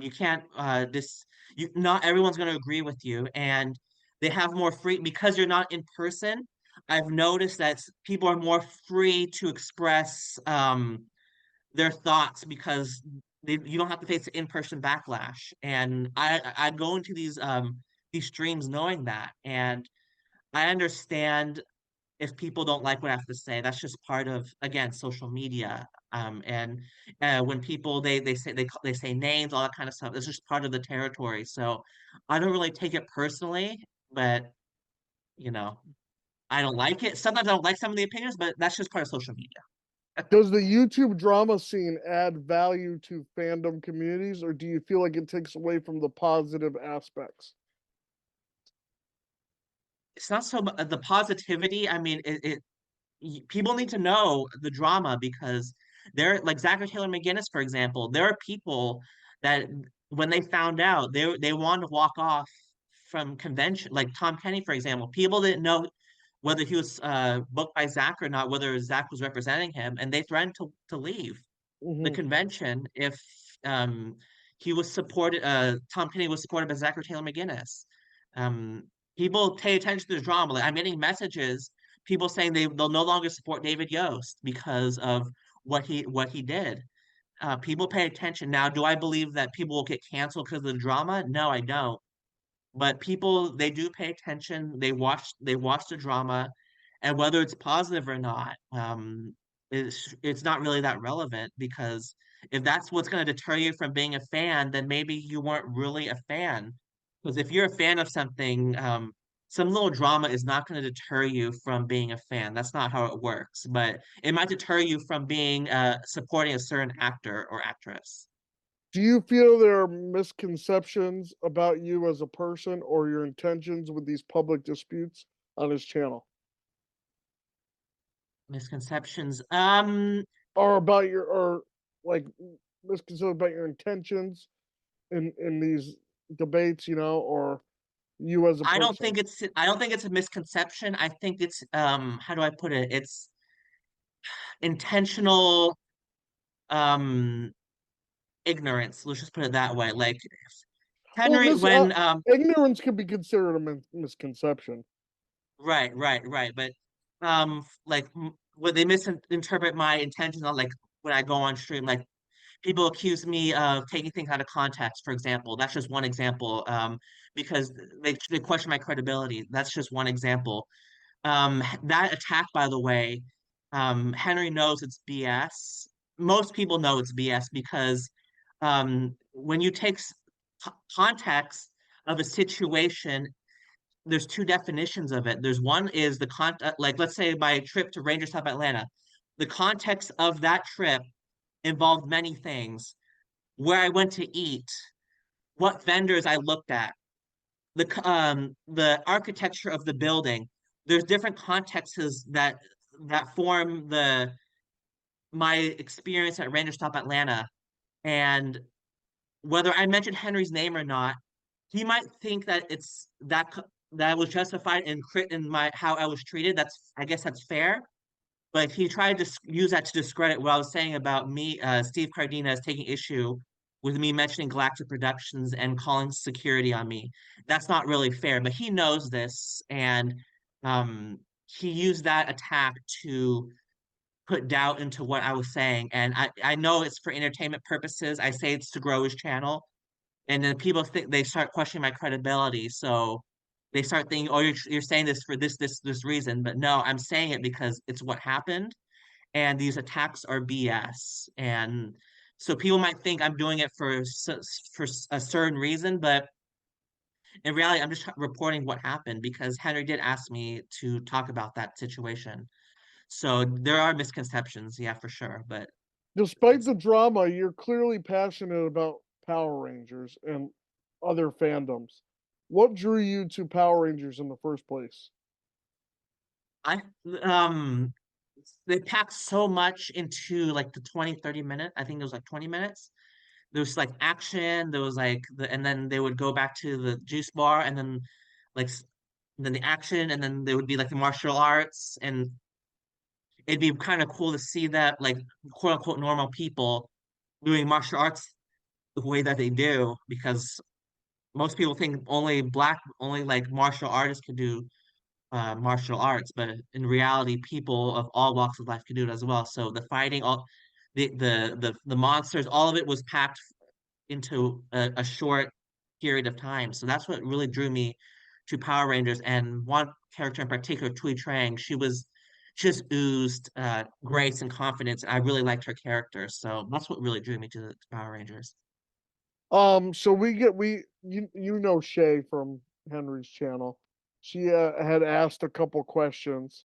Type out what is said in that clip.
You can't not everyone's going to agree with you, and they have more free because you're not in person. I've noticed that people are more free to express their thoughts because you don't have to face the in-person backlash. And I go into these streams knowing that, and I understand if people don't like what I have to say. That's just part of, again, social media. And when people they say names, all that kind of stuff. It's just part of the territory. So I don't really take it personally, but you know, I don't like it. Sometimes I don't like some of the opinions, but that's just part of social media. Does the YouTube drama scene add value to fandom communities, or do you feel like it takes away from the positive aspects? It's not so much the positivity. I mean, people need to know the drama because there, like Zachary Taylor McGinnis, for example, there are people that when they found out, they wanted to walk off from convention. Like Tom Kenny, for example, people didn't know whether he was booked by Zach or not, whether Zach was representing him, and they threatened to leave the Hmm. convention if um, he was supported. Tom Kenny was supported by Zachary Taylor McGinnis. Um, People pay attention to the drama. Like I'm getting messages, people saying they'll no longer support David Yost because of what he did. People pay attention. Now, do I believe that people will get canceled because of the drama? No, I don't. But people, they do pay attention. They watch the drama, and whether it's positive or not, it's not really that relevant because if that's what's going to deter you from being a fan, then maybe you weren't really a fan. Because if you're a fan of something, some little drama is not going to deter you from being a fan. That's not how it works. But it might deter you from being supporting a certain actor or actress. Do you feel there are misconceptions about you as a person or your intentions with these public disputes on his channel? Misconceptions. Or about your or like misconceptions about your intentions in these debates, or you as a person? I don't think it's a misconception. I think it's how do I put it? It's intentional um ignorance. Let's just put it that way. Like Well, Henry when ignorance could be considered a misconception. right. But like when they misinterpret my intentions on like when I go on stream, like people accuse me of taking things out of context, for example. That's just one example. Because they question my credibility. That's just one example. That attack, by the way, Henry knows it's BS. Most people know it's BS because when you take context of a situation, there's two definitions of it. There's one is like let's say my trip to Ranger Stop Atlanta. The context of that trip involved many things. Where I went to eat, what vendors I looked at, the architecture of the building. There's different contexts that form the my experience at Ranger Stop Atlanta. And whether I mentioned Henry's name or not, he might think that that was justified in my how I was treated. I guess that's fair. But he tried to use that to discredit what I was saying about me, Steve Cardenas taking issue with me mentioning Galactic Productions and calling security on me. That's not really fair, but he knows this, and he used that attack to put doubt into what I was saying. And I know it's for entertainment purposes. I say it's to grow his channel, and then people think they start questioning my credibility. So they start thinking, "Oh, you're saying this for this reason," but no, I'm saying it because it's what happened and these attacks are BS. And so people might think I'm doing it for a certain reason, but in reality, I'm just reporting what happened because Henry did ask me to talk about that situation. So there are misconceptions, yeah, for sure. But Despite it's the drama, you're clearly passionate about Power Rangers and other fandoms. What drew you to Power Rangers in the first place? I they packed so much into like the 20-30 minute. I think it was like 20 minutes. There was like action, there was like and then they would go back to the juice bar and then like then the action and then there would be like the martial arts and it'd be kind of cool to see that like quote unquote normal people doing martial arts the way that they do because most people think only like martial artists could do martial arts, but in reality, people of all walks of life could do it as well. So the fighting, all the monsters, all of it was packed into a short period of time. So that's what really drew me to Power Rangers. And one character in particular, Tui Trang, she just oozed grace and confidence. I really liked her character, so that's what really drew me to the Power Rangers. So you know Shay from Henry's channel. She had asked a couple questions